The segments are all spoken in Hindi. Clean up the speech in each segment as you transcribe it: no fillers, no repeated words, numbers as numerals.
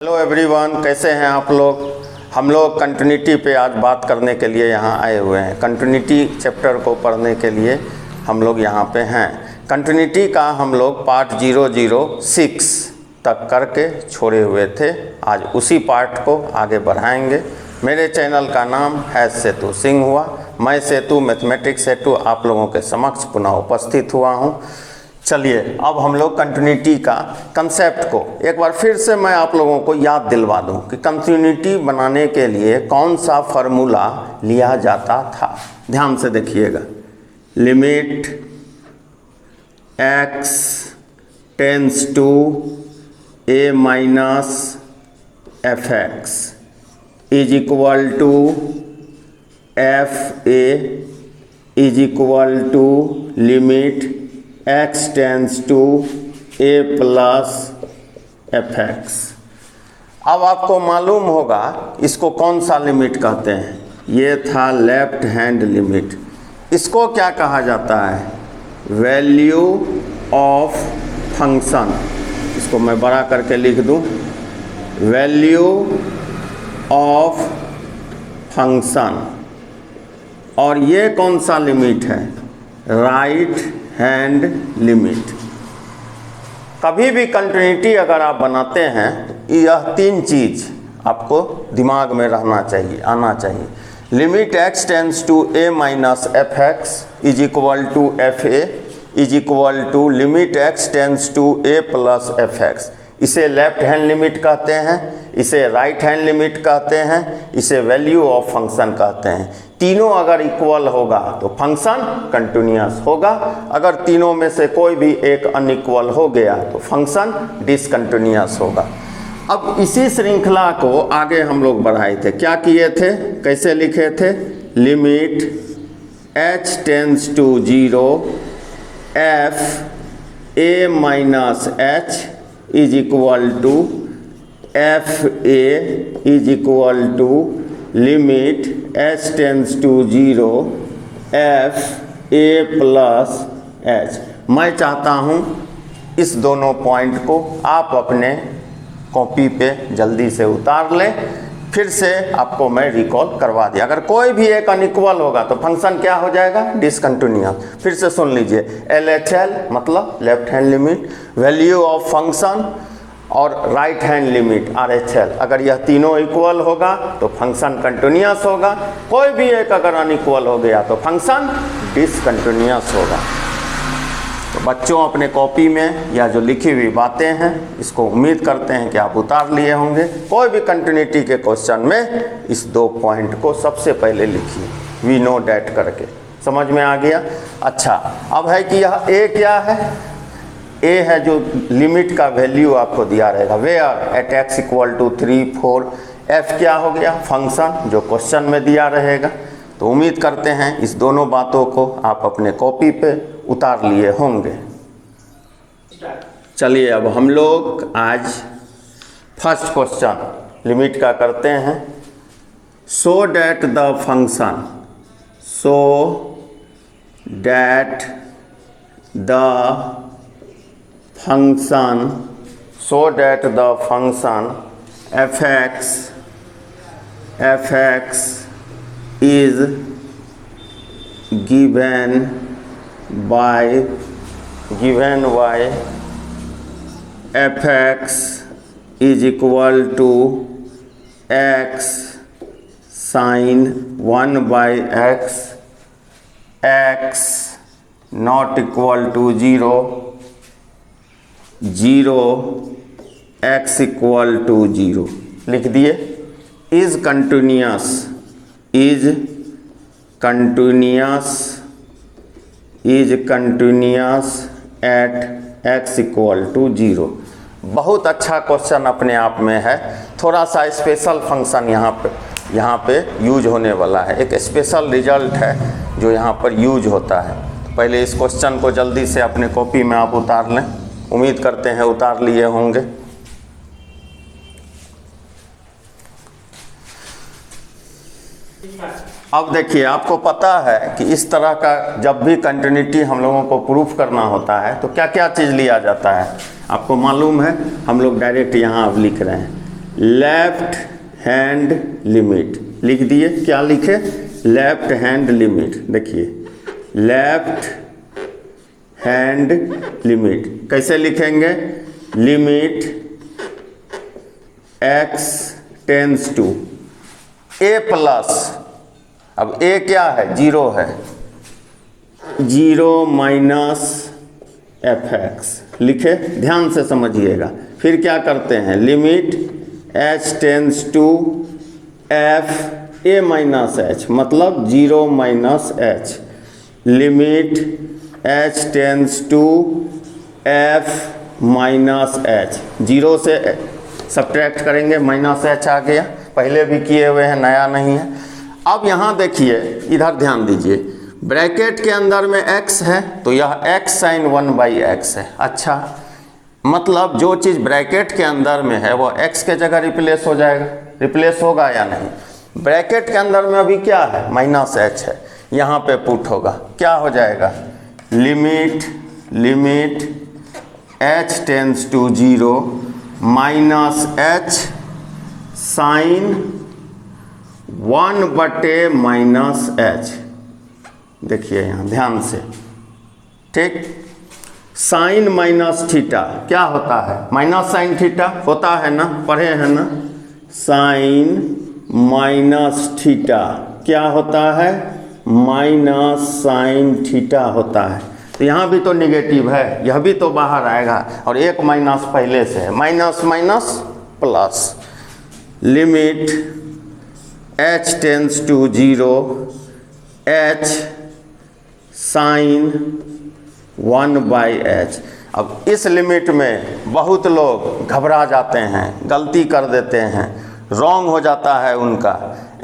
हेलो एवरीवन, कैसे हैं आप लोग। हम लोग कंटिन्यूटी पे आज बात करने के लिए यहाँ आए हुए हैं। कंटिन्यूटी चैप्टर को पढ़ने के लिए हम लोग यहाँ पे हैं। कंटिन्यूटी का हम लोग पार्ट 006 तक करके छोड़े हुए थे। आज उसी पार्ट को आगे बढ़ाएंगे। मेरे चैनल का नाम है सेतु सिंह हुआ। मैं सेतु मैथमेटिक्स सेतु आप लोगों के समक्ष पुनः उपस्थित हुआ हूँ। चलिए अब हम लोग कंटिन्यूटी का कंसेप्ट को एक बार फिर से मैं आप लोगों को याद दिलवा दूं कि कंटिन्यूटी बनाने के लिए कौन सा फार्मूला लिया जाता था। ध्यान से देखिएगा। Limit x tends to a minus f x is equal to f a is equal to limit x tends to a plus f x. अब आपको मालूम होगा इसको कौन सा लिमिट कहते हैं। ये था लेफ्ट हैंड लिमिट। इसको क्या कहा जाता है? Value of function. इसको मैं बड़ा करके लिख दूं, वैल्यू ऑफ फंक्शन। और ये कौन सा लिमिट है? Right hand limit. कभी भी कंटिन्यूटी अगर आप बनाते हैं, यह तीन चीज़ आपको दिमाग में रहना चाहिए, आना चाहिए। Limit x tends to a minus f x is equal to f a is equal to limit x tends to a plus f x. इसे लेफ्ट हैंड लिमिट कहते हैं, इसे राइट हैंड लिमिट कहते हैं, इसे वैल्यू ऑफ फंक्शन कहते हैं। तीनों अगर इक्वल होगा तो फंक्शन कंटिन्यूअस होगा। अगर तीनों में से कोई भी एक अनइक्वल हो गया तो फंक्शन डिसकंटिन्यूअस होगा। अब इसी श्रृंखला को आगे हम लोग बढ़ाए थे। क्या किए थे, कैसे लिखे थे? Limit h tends to 0 f a minus h is equal to f a is equal to limit h tends to 0 f a plus h. मैं चाहता हूँ इस दोनों पॉइंट को आप अपने कॉपी पे जल्दी से उतार लें। फिर से आपको मैं रिकॉल करवा दिया। अगर कोई भी एक अनइक्वल होगा तो फंक्शन क्या हो जाएगा? डिसकंटिन्यूअस। फिर से सुन लीजिए। LHL मतलब left hand limit, value of function और राइट हैंड लिमिट RHL। अगर यह तीनों इक्वल होगा तो फंक्शन कंटिन्यूअस होगा। कोई भी एक अगर अनइक्वल हो गया तो फंक्शन डिसकंटिन्यूअस होगा। तो बच्चों अपने कॉपी में या जो लिखी हुई बातें हैं इसको उम्मीद करते हैं कि आप उतार लिए होंगे। कोई भी कंटिन्यूटी के क्वेश्चन में इस दो पॉइंट को सबसे पहले लिखिए, वी नो डैट करके। समझ में आ गया? अच्छा, अब है कि यह ए क्या है? ए है जो लिमिट का वैल्यू आपको दिया रहेगा, where at x equal to 3 4। F क्या हो गया? फंक्शन जो क्वेश्चन में दिया रहेगा। तो उम्मीद करते हैं इस दोनों बातों को आप अपने कॉपी पे उतार लिए होंगे। चलिए अब हम लोग आज फर्स्ट क्वेश्चन लिमिट का करते हैं। So that the function, so that the function, so that the function F x is given by fx is equal to x sin 1 by x, x not equal to 0 0 x equal to 0 लिख दिए। is continuous at x equal to 0। बहुत अच्छा क्वेश्चन अपने आप में है। थोड़ा सा स्पेशल फंक्शन यहाँ पे यूज होने वाला है। एक स्पेशल रिजल्ट है जो यहाँ पर यूज होता है। पहले इस क्वेश्चन को जल्दी से अपने कॉपी में आप उतार लें। उम्मीद करते हैं उतार लिए होंगे। अब देखिए, आपको पता है कि इस तरह का जब भी कंटिन्यूटी हम लोगों को प्रूफ करना होता है तो क्या क्या चीज़ लिया जाता है आपको मालूम है। हम लोग डायरेक्ट यहाँ अब लिख रहे हैं। लेफ्ट हैंड लिमिट लिख दिए। क्या लिखे? Left hand limit. देखिए लेफ्ट हैंड लिमिट कैसे लिखेंगे? Limit x tends to a plus, अब a क्या है? 0 है, 0 माइनस fx लिखे। ध्यान से समझिएगा। फिर क्या करते हैं? Limit h tends to f a minus h, मतलब 0 minus h। Limit h tends to f minus h, 0 से सब्ट्रैक्ट करेंगे, माइनस h आ गया। पहले भी किए हुए हैं, नया नहीं है। अब यहाँ देखिए, इधर ध्यान दीजिए, ब्रैकेट के अंदर में x है तो यह x साइन 1/x है। अच्छा, मतलब जो चीज़ ब्रैकेट के अंदर में है वो x के जगह रिप्लेस हो जाएगा। रिप्लेस होगा या नहीं? ब्रैकेट के अंदर में अभी क्या है? माइनस h है। यहाँ पे पुट होगा, क्या हो जाएगा? Limit h tends to 0 minus h sine 1/-h। देखिए यहाँ ध्यान से, ठीक। साइन माइनस थीटा क्या होता है? माइनस साइन थीटा होता है ना, पढ़े हैं ना। साइन माइनस थीटा क्या होता है? माइनस साइन थीटा होता है। तो यहाँ भी तो निगेटिव है, यह भी तो बाहर आएगा, और एक माइनस पहले से है, minus minus plus. Limit h tends to 0 h sine 1/h। अब इस लिमिट में बहुत लोग घबरा जाते हैं, गलती कर देते हैं, रॉन्ग हो जाता है, उनका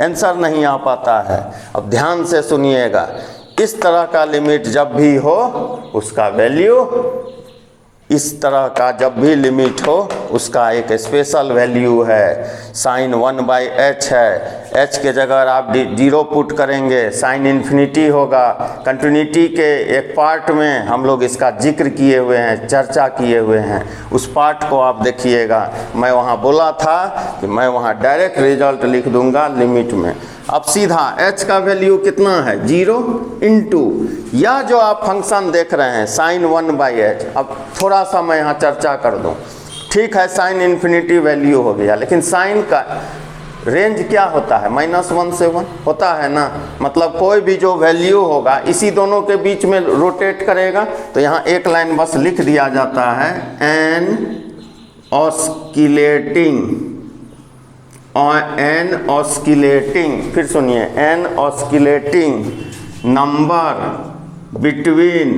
आंसर नहीं आ पाता है। अब ध्यान से सुनिएगा, इस तरह का लिमिट जब भी हो उसका वैल्यू, इस तरह का जब भी लिमिट हो उसका एक स्पेशल वैल्यू है। साइन 1/h है, h के जगह आप 0 पुट करेंगे, साइन इन्फिनिटी होगा। कंटिन्यूटी के एक पार्ट में हम लोग इसका जिक्र किए हुए हैं, चर्चा किए हुए हैं, उस पार्ट को आप देखिएगा। मैं वहाँ बोला था कि मैं वहाँ डायरेक्ट रिजल्ट लिख दूंगा लिमिट में। अब सीधा h का वैल्यू कितना है? 0 इंटू या जो आप फंक्शन देख रहे हैं साइन 1/h। अब थोड़ा सा मैं यहाँ चर्चा कर दूँ, ठीक है, साइन इन्फिनिटी वैल्यू हो गया, लेकिन साइन का रेंज क्या होता है? -1 से 1 होता है ना। मतलब कोई भी जो वैल्यू होगा इसी दोनों के बीच में रोटेट करेगा। तो यहाँ एक लाइन बस लिख दिया जाता है, एन ऑस्किलेटिंग, फिर सुनिए, an oscillating number between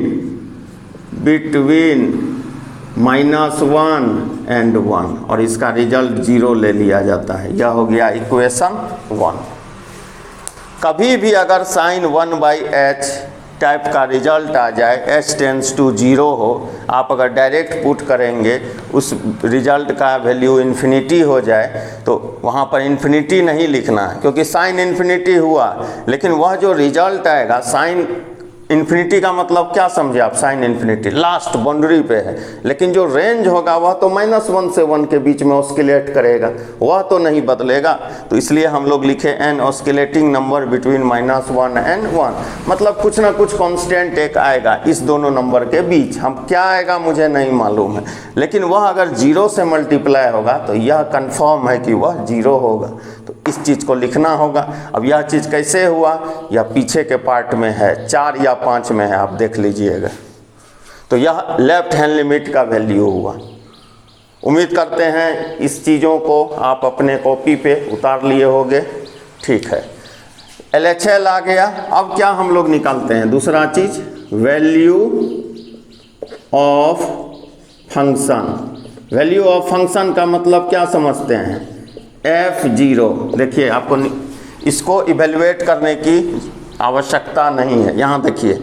-1 and 1, और इसका रिजल्ट 0 ले लिया जाता है। यह हो गया इक्वेशन 1। कभी भी अगर साइन 1/h टाइप का रिजल्ट आ जाए, h टेंस टू 0 हो, आप अगर डायरेक्ट पुट करेंगे, उस रिजल्ट का वैल्यू इन्फिनिटी हो जाए, तो वहाँ पर इन्फिनिटी नहीं लिखना है, क्योंकि साइन इन्फिनिटी हुआ, लेकिन वह जो रिजल्ट आएगा, साइन इन्फिनिटी का मतलब क्या समझे आप? साइन इन्फिनिटी लास्ट बाउंड्री पे है, लेकिन जो रेंज होगा वह तो -1 से 1 के बीच में ऑस्किलेट करेगा, वह तो नहीं बदलेगा। तो इसलिए हम लोग लिखे an oscillating number between -1 and 1, मतलब कुछ ना कुछ कांस्टेंट एक आएगा इस दोनों नंबर के बीच। हम क्या आएगा मुझे नहीं मालूम है, लेकिन वह अगर 0 से मल्टीप्लाई होगा तो यह कंफर्म है कि वह 0 होगा। तो इस चीज़ को लिखना होगा। अब यह चीज़ कैसे हुआ? यह पीछे के पार्ट में है, 4 या 5 में है, आप देख लीजिएगा। तो यह लेफ्ट हैंड लिमिट का वैल्यू हुआ। उम्मीद करते हैं इस चीज़ों को आप अपने कॉपी पे उतार लिए होंगे, ठीक है। LHL आ गया। अब क्या हम लोग निकालते हैं? दूसरा चीज़, value of function. Value of function का मतलब क्या समझते हैं? f0। देखिए, आपको इसको इवेलुएट करने की आवश्यकता नहीं है। यहाँ देखिए,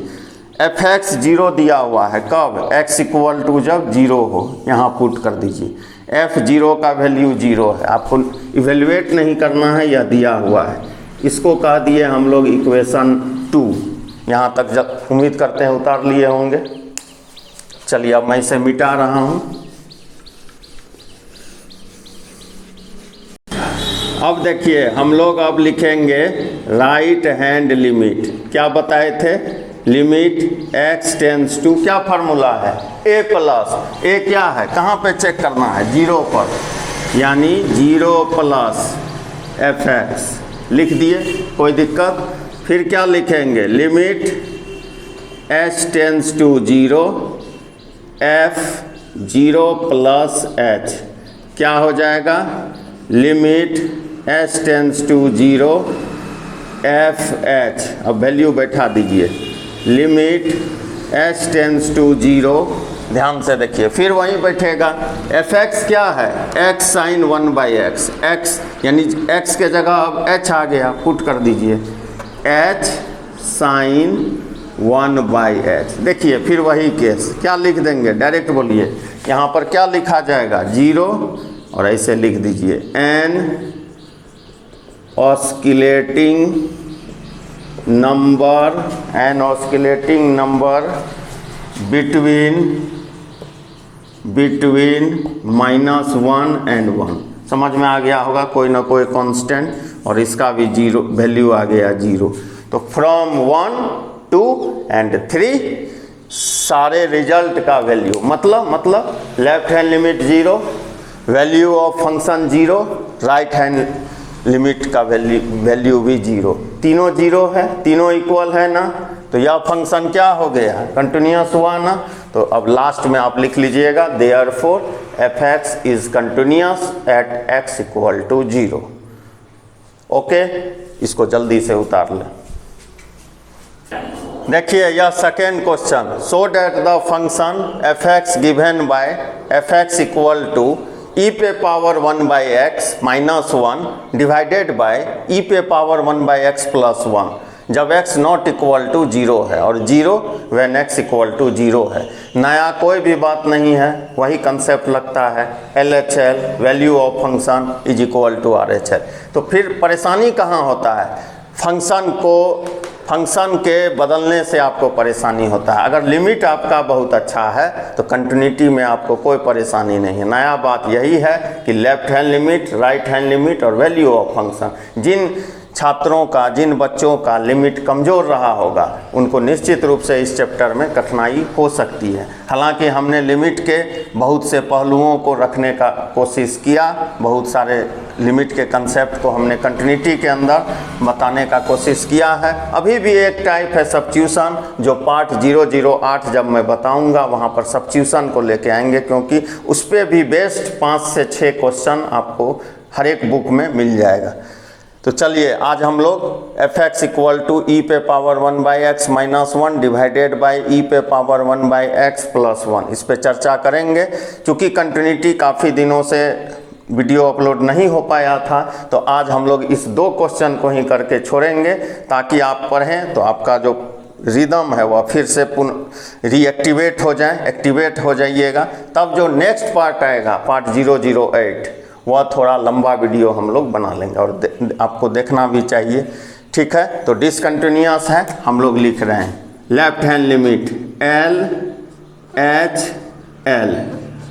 fx 0 दिया हुआ है, कब? x इक्वल टू जब 0 हो, यहाँ पुट कर दीजिए। f0 का वैल्यू 0 है, आपको इवेलुएट नहीं करना है, यह दिया हुआ है। इसको कह दिए हम लोग इक्वेशन 2। यहाँ तक जब उम्मीद करते हैं उतार लिए होंगे। चलिए अब मैं इसे मिटा रहा हूँ। अब देखिए हम लोग अब लिखेंगे राइट हैंड लिमिट। क्या बताए थे? लिमिट x टेंस टू, क्या फार्मूला है? a प्लस, ए क्या है, कहाँ पे चेक करना है? 0 पर, यानी 0 प्लस fx लिख दिए, कोई दिक्कत? फिर क्या लिखेंगे? Limit h tends to 0 f 0 plus h, क्या हो जाएगा? Limit h tends to 0 f h, अब वैल्यू बैठा दीजिए, लिमिट h टेंस टू 0, ध्यान से देखिए, फिर वहीं बैठेगा एफ एक्स क्या है? x साइन 1/x, x यानी x के जगह अब h आ गया, पुट कर दीजिए h साइन 1/h। देखिए फिर वही केस, क्या लिख देंगे? डायरेक्ट बोलिए, यहाँ पर क्या लिखा जाएगा? 0, और ऐसे लिख दीजिए n oscillating number, n oscillating number between -1 and 1। समझ में आ गया होगा, कोई ना कोई कांस्टेंट, और इसका भी 0 वैल्यू आ गया 0। तो फ्रॉम 1 2 and 3 सारे रिजल्ट का वैल्यू, मतलब left hand limit 0, value of function 0, right hand limit का वैल्यू भी 0, तीनों 0 है, तीनों इक्वल है ना, तो यह फंक्शन क्या हो गया? कंटिन्यूअस हुआ ना। तो अब लास्ट में आप लिख लीजिएगा therefore fx is continuous at x equal to 0। Okay, इसको जल्दी से उतार लें। देखिए यह second question, so that the function fx given by fx equal to e पे power 1/x minus 1 divided by e पे पावर 1/x प्लस 1 जब x नॉट इक्वल टू 0 है, और 0 व्हेन x इक्वल टू 0 है। नया कोई भी बात नहीं है, वही कंसेप्ट लगता है, LHL value of function is equal to RHL। तो फिर परेशानी कहाँ होता है? फंक्शन के बदलने से आपको परेशानी होता है। अगर लिमिट आपका बहुत अच्छा है तो कंटिन्यूटी में आपको कोई परेशानी नहीं है। नया बात यही है कि left hand limit, right hand limit और वैल्यू ऑफ फंक्शन, जिन छात्रों का, जिन बच्चों का लिमिट कमज़ोर रहा होगा उनको निश्चित रूप से इस चैप्टर में कठिनाई हो सकती है। हालांकि हमने लिमिट के बहुत से पहलुओं को रखने का कोशिश किया, बहुत सारे लिमिट के कंसेप्ट को हमने कंटिन्यूटी के अंदर बताने का कोशिश किया है। अभी भी एक टाइप है सब्स्टिट्यूशन, जो पार्ट 008 जब मैं बताऊंगा वहां पर सब्स्टिट्यूशन को लेके आएंगे, क्योंकि उस पर भी बेस्ट 5 से 6 क्वेश्चन आपको हर एक बुक में मिल जाएगा। तो चलिए आज हम लोग fx इक्वल टू e पे power 1/x minus 1 divided by e पे पावर 1/x प्लस 1 इस पे चर्चा करेंगे। क्योंकि कंटिन्यूटी काफ़ी दिनों से वीडियो अपलोड नहीं हो पाया था, तो आज हम लोग इस 2 क्वेश्चन को ही करके छोड़ेंगे, ताकि आप पढ़ें तो आपका जो रिदम है वह फिर से पुनः रीएक्टिवेट हो जाए, एक्टिवेट हो जाइएगा। तब जो नेक्स्ट पार्ट आएगा, पार्ट 008, वह थोड़ा लंबा वीडियो हम लोग बना लेंगे, और आपको देखना भी चाहिए, ठीक है। तो डिसकंटिन्यूअस है, हम लोग लिख रहे हैं लेफ्ट हैंड लिमिट LHL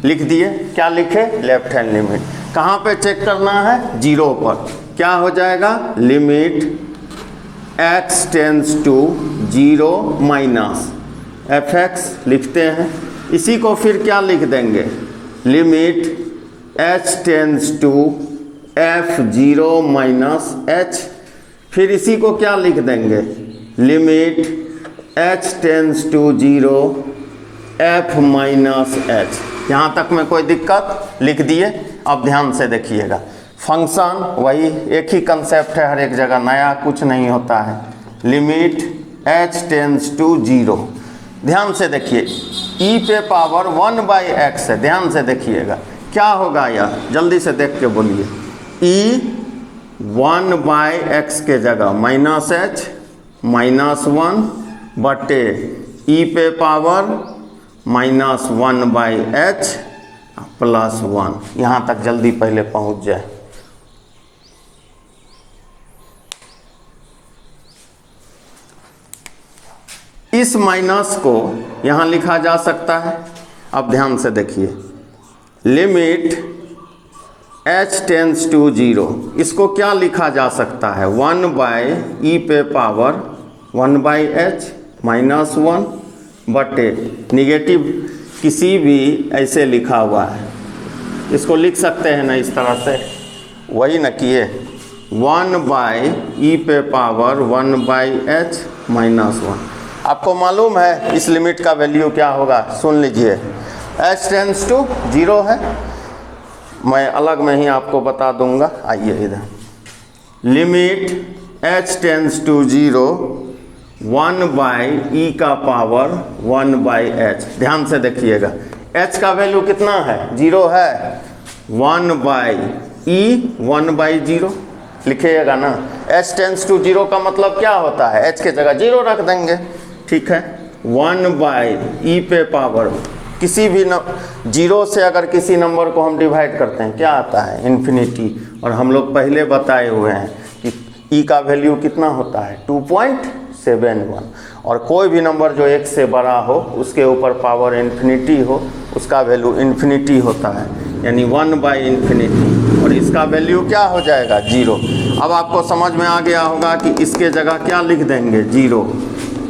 लिख दिए। क्या लिखे? Left hand limit. कहाँ पे चेक करना है? 0 पर। क्या हो जाएगा? Limit x tends to 0 minus fx लिखते हैं। इसी को फिर क्या लिख देंगे? Limit h tends to f0 minus h। फिर इसी को क्या लिख देंगे? Limit h tends to 0 f minus h। यहाँ तक में कोई दिक्कत? लिख दिए। अब ध्यान से देखिएगा, फंक्शन वही एक ही कंसेप्ट है हर एक जगह, नया कुछ नहीं होता है। लिमिट h टेंस टू 0, ध्यान से देखिए, e पे पावर 1/x है, ध्यान से देखिएगा क्या होगा यह, जल्दी से देख के बोलिए। e 1/x के जगह माइनस h माइनस 1 बटे e पे पावर माइनस 1/h प्लस 1। यहाँ तक जल्दी पहले पहुँच जाए। इस माइनस को यहाँ लिखा जा सकता है। अब ध्यान से देखिए, लिमिट h टेंस टू 0, इसको क्या लिखा जा सकता है, 1/e पे पावर 1/h माइनस 1 बटे नेगेटिव किसी भी ऐसे लिखा हुआ है, इसको लिख सकते हैं ना इस तरह से, वही न किए 1/e पे पावर 1/h माइनस 1। आपको मालूम है इस लिमिट का वैल्यू क्या होगा, सुन लीजिए, h टेंस टू 0 है, मैं अलग में ही आपको बता दूंगा, आइए इधर, limit h tends to 0 1/e का पावर 1/h, ध्यान से देखिएगा h का वैल्यू कितना है, 0 है, 1/e 1/0 लिखिएगा ना, h टेंस टू 0 का मतलब क्या होता है, h के जगह 0 रख देंगे, ठीक है, 1/e पे पावर किसी भी 0 से अगर किसी नंबर को हम डिवाइड करते हैं क्या आता है, इन्फिनिटी, और हम लोग पहले बताए हुए हैं कि e का वैल्यू कितना होता है 2.71, और कोई भी नंबर जो 1 से बड़ा हो उसके ऊपर पावर इन्फिनिटी हो उसका वैल्यू इन्फिनिटी होता है, यानी 1/∞, और इसका वैल्यू क्या हो जाएगा 0। अब आपको समझ में आ गया होगा कि इसके जगह क्या लिख देंगे 0,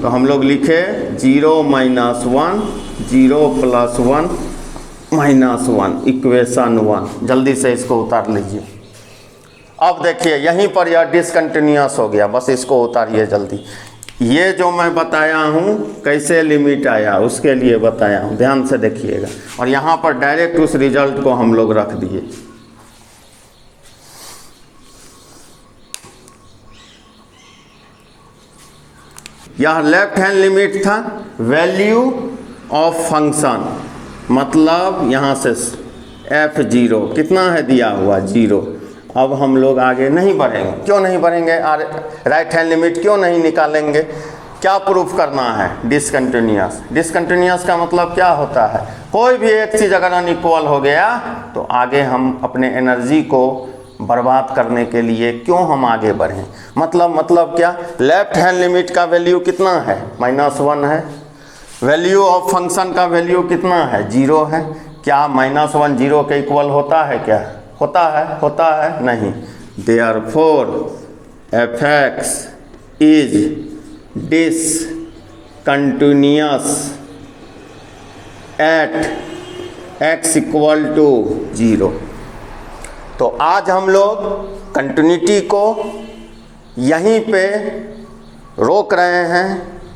तो हम लोग लिखे 0 - 1 0 + 1 -1 इक्वेशन 1, जल्दी से इसको उतार लीजिए। अब देखिए यहीं पर यह डिसकंटिन्यूअस हो गया, बस इसको उतारिए जल्दी। ये जो मैं बताया हूँ कैसे लिमिट आया उसके लिए बताया हूँ, ध्यान से देखिएगा, और यहाँ पर डायरेक्ट उस रिजल्ट को हम लोग रख दिए। यह लेफ्ट हैंड लिमिट था, वैल्यू ऑफ फंक्शन, मतलब यहाँ से f0 कितना है दिया हुआ 0। अब हम लोग आगे नहीं बढ़ेंगे, क्यों नहीं बढ़ेंगे, राइट हैंड लिमिट क्यों नहीं निकालेंगे, क्या प्रूफ करना है, डिसकंटिन्यूअस। डिसकंटिन्यूअस का मतलब क्या होता है, कोई भी एक चीज़ अगर अनइक्वल हो गया तो आगे हम अपने एनर्जी को बर्बाद करने के लिए क्यों हम आगे बढ़ें, मतलब क्या, लेफ्ट हैंड लिमिट का वैल्यू कितना है -1 है, वैल्यू ऑफ फंक्शन का वैल्यू कितना है 0 है, क्या -1 0 के इक्वल होता है, क्या होता है नहीं, therefore f(x) is discontinuous at x = 0। तो आज हम लोग कंटिन्यूटी को यहीं पे रोक रहे हैं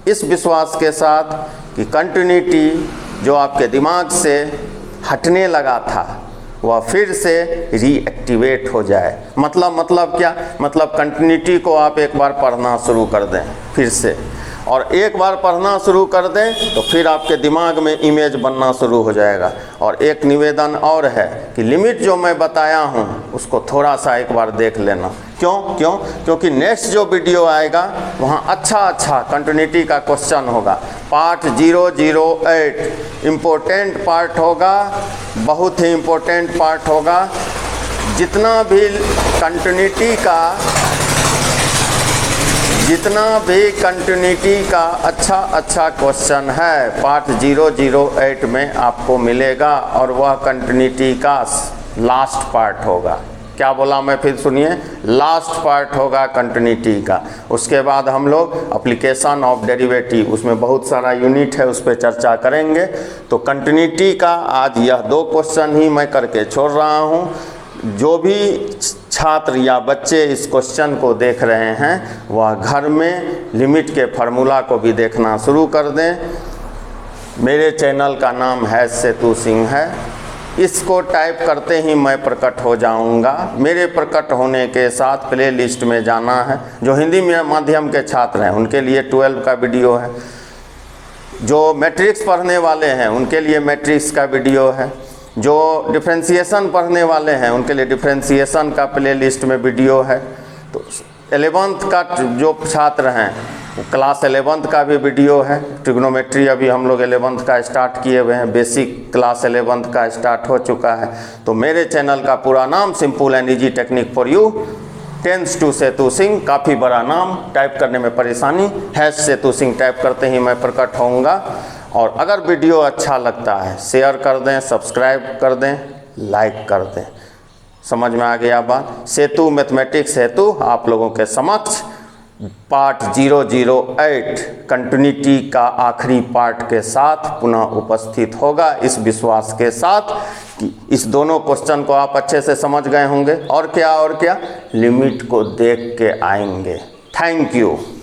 इस विश्वास के साथ कि कंटिन्यूटी जो आपके दिमाग से हटने लगा था वह फिर से रीएक्टिवेट हो जाए। मतलब क्या, मतलब कंटिन्यूटी को आप एक बार पढ़ना शुरू कर दें फिर से, और एक बार पढ़ना शुरू कर दें तो फिर आपके दिमाग में इमेज बनना शुरू हो जाएगा। और एक निवेदन और है कि लिमिट जो मैं बताया हूँ उसको थोड़ा सा एक बार देख लेना। क्योंकि नेक्स्ट जो वीडियो आएगा वहाँ अच्छा कंटिन्यूटी का क्वेश्चन होगा, पार्ट 008 इम्पोर्टेंट पार्ट होगा, बहुत ही इम्पोर्टेंट पार्ट होगा। जितना भी कंटिन्यूटी का अच्छा क्वेश्चन है पार्ट 008 में आपको मिलेगा, और वह कंटिन्यूटी का लास्ट पार्ट होगा। क्या बोला मैं, फिर सुनिए, लास्ट पार्ट होगा कंटिन्यूटी का। उसके बाद हम लोग एप्लीकेशन ऑफ डेरिवेटिव, उसमें बहुत सारा यूनिट है, उस पर चर्चा करेंगे। तो कंटिन्यूटी का आज यह 2 क्वेश्चन ही मैं करके छोड़ रहा हूँ। जो भी छात्र या बच्चे इस क्वेश्चन को देख रहे हैं वह घर में लिमिट के फार्मूला को भी देखना शुरू कर दें। मेरे चैनल का नाम है सेतु सिंह है, इसको टाइप करते ही मैं प्रकट हो जाऊंगा। मेरे प्रकट होने के साथ प्ले लिस्ट में जाना है। जो हिंदी माध्यम के छात्र हैं उनके लिए 12 का वीडियो है, जो मैट्रिक्स पढ़ने वाले हैं उनके लिए मैट्रिक्स का वीडियो है, जो डिफ्रेंशिएशन पढ़ने वाले हैं उनके लिए डिफ्रेंशिएशन का प्ले लिस्ट में वीडियो है। तो 11th का जो छात्र हैं क्लास 11th का भी वीडियो है। ट्रिग्नोमेट्री अभी हम लोग 11th का स्टार्ट किए हुए हैं, बेसिक क्लास 11th का स्टार्ट हो चुका है। तो मेरे चैनल का पूरा नाम simple and easy technique for you tense to Setu Singh, काफ़ी बड़ा नाम, टाइप करने में परेशानी है, सेतु सिंह टाइप करते ही मैं प्रकट होऊंगा। और अगर वीडियो अच्छा लगता है शेयर कर दें, सब्सक्राइब कर दें, लाइक कर दें। समझ में आ गया बात। सेतु मैथमेटिक्स हेतु आप लोगों के समक्ष पार्ट 008 कंटिन्यूटी का आखिरी पार्ट के साथ पुनः उपस्थित होगा, इस विश्वास के साथ कि इस दोनों क्वेश्चन को आप अच्छे से समझ गए होंगे। और क्या लिमिट को देख के आएंगे। Thank you.